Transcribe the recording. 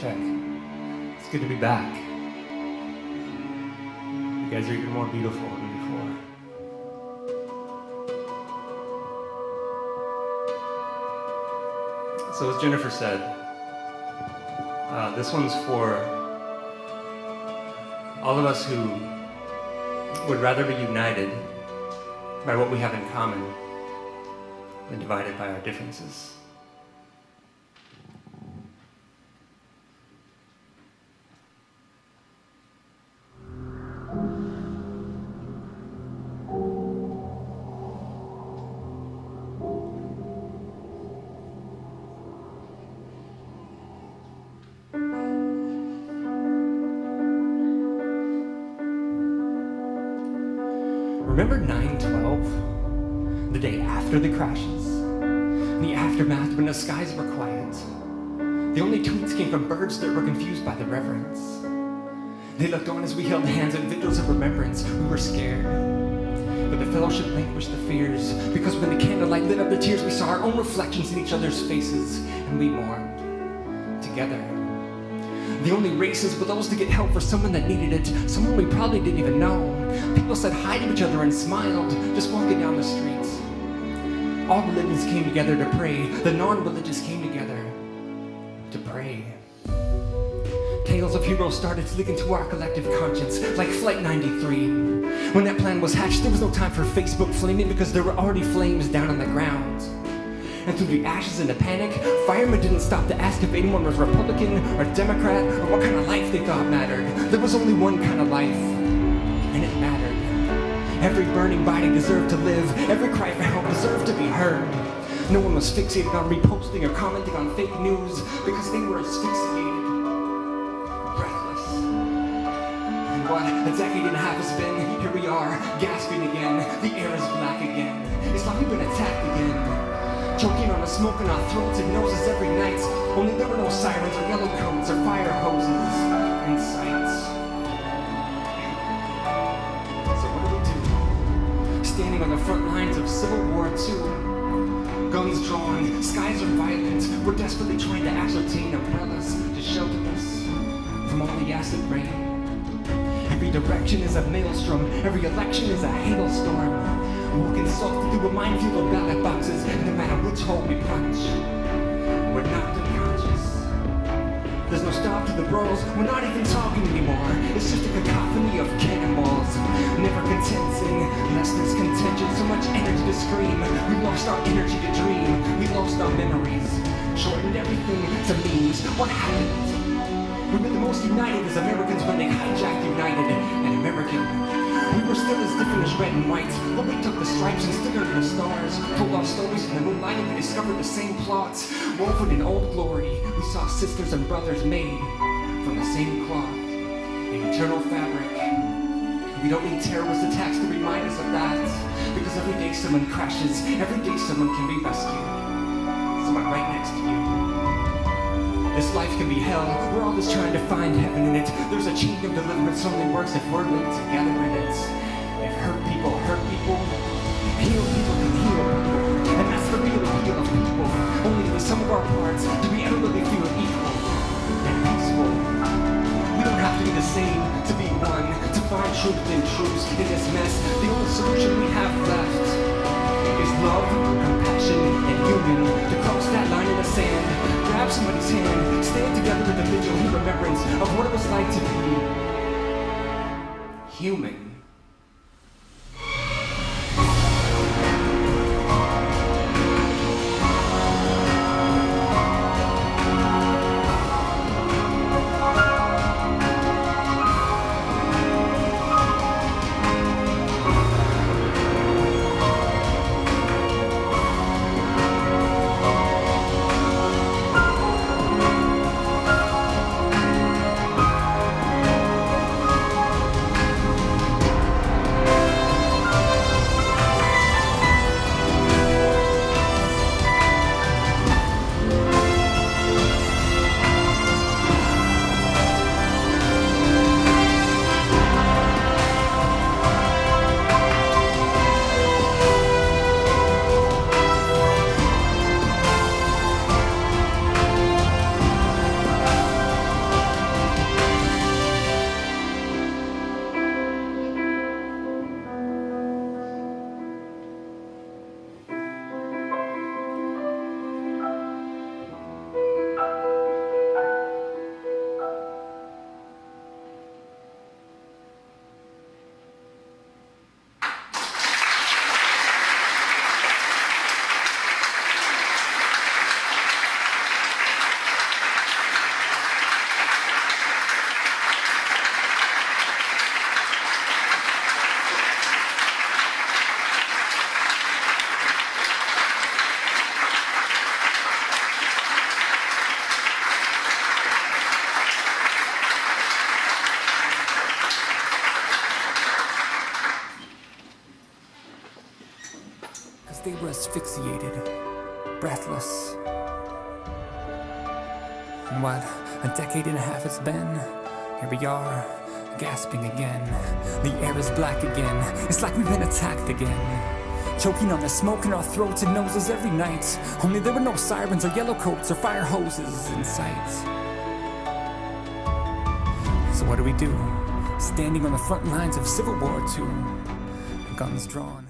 Check. It's good to be back. You guys are even more beautiful than before. So as Jennifer said, this one's for all of us who would rather be united by what we have in common than divided by our differences. Remember 9/12? The day after the crashes? The aftermath when the skies were quiet. The only tweets came from birds that were confused by the reverence. They looked on as we held hands in vigils of remembrance. We were scared, but the fellowship vanquished the fears, because when the candlelight lit up the tears, we saw our own reflections in each other's faces, and we mourned together. The only races were those to get help for someone that needed it, someone we probably didn't even know. People said hi to each other and smiled, just walking down the streets. All religions came together to pray. The non-religious came together to pray. Tales of heroes started to leak into our collective conscience, like Flight 93. When that plan was hatched, there was no time for Facebook flaming, because there were already flames down on the ground. And through the ashes and the panic, firemen didn't stop to ask if anyone was Republican or Democrat or what kind of life they thought mattered. There was only one kind of life, and it mattered. Every burning body deserved to live. Every cry for help deserved to be heard. No one was fixated on reposting or commenting on fake news, because they were asphyxiated, breathless. And what a decade and a half has been, here we are, gasping again. The air is black again. It's like we've been attacked again. Choking on the smoke in our throats and noses every night. Only there were no sirens or yellow cones or fire hoses in sight. So what do? Standing on the front lines of Civil War II. Guns drawn, skies are violent. We're desperately trying to ascertain umbrellas to shelter us from all the acid rain. Every direction is a maelstrom. Every election is a hailstorm. Walking softly through a minefield of ballot boxes, no matter which hole we punch, we're knocked unconscious. There's no stop to the brawls, we're not even talking anymore. It's just a cacophony of cannonballs. Never contenting, less discontention, so much energy to scream. We lost our energy to dream, we lost our memories. Shortened everything to memes. What happened? We were the most united as Americans when they hijacked United and American. We were still as different as red and white, but we took the stripes and stood under the stars, told our stories in the moonlight, and we discovered the same plots. Woven in old glory, we saw sisters and brothers made from the same cloth, in eternal fabric. We don't need terrorist attacks to remind us of that, because every day someone crashes, every day someone can be rescued. Someone right next to you. This life can be hell, we're all just trying to find heaven in it. There's a chain of deliverance only works if we're linked together in it. If hurt people, heal people can heal people. And that's the real appeal of people. Only the sum of our parts do we ever really feel equal and peaceful. We don't have to be the same to be one, to find truth in truths in this mess. The only solution we have left is love, compassion, and union. To cross that line in the sand, grab somebody's hand, stand together in a vigil in remembrance of what it was like to be human. we're asphyxiated, breathless. And what, a decade and a half it's been? Here we are, gasping again. The air is black again, it's like we've been attacked again. Choking on the smoke in our throats and noses every night. Only there were no sirens or yellow coats or fire hoses in sight. So what do? Standing on the front lines of Civil War II, guns drawn.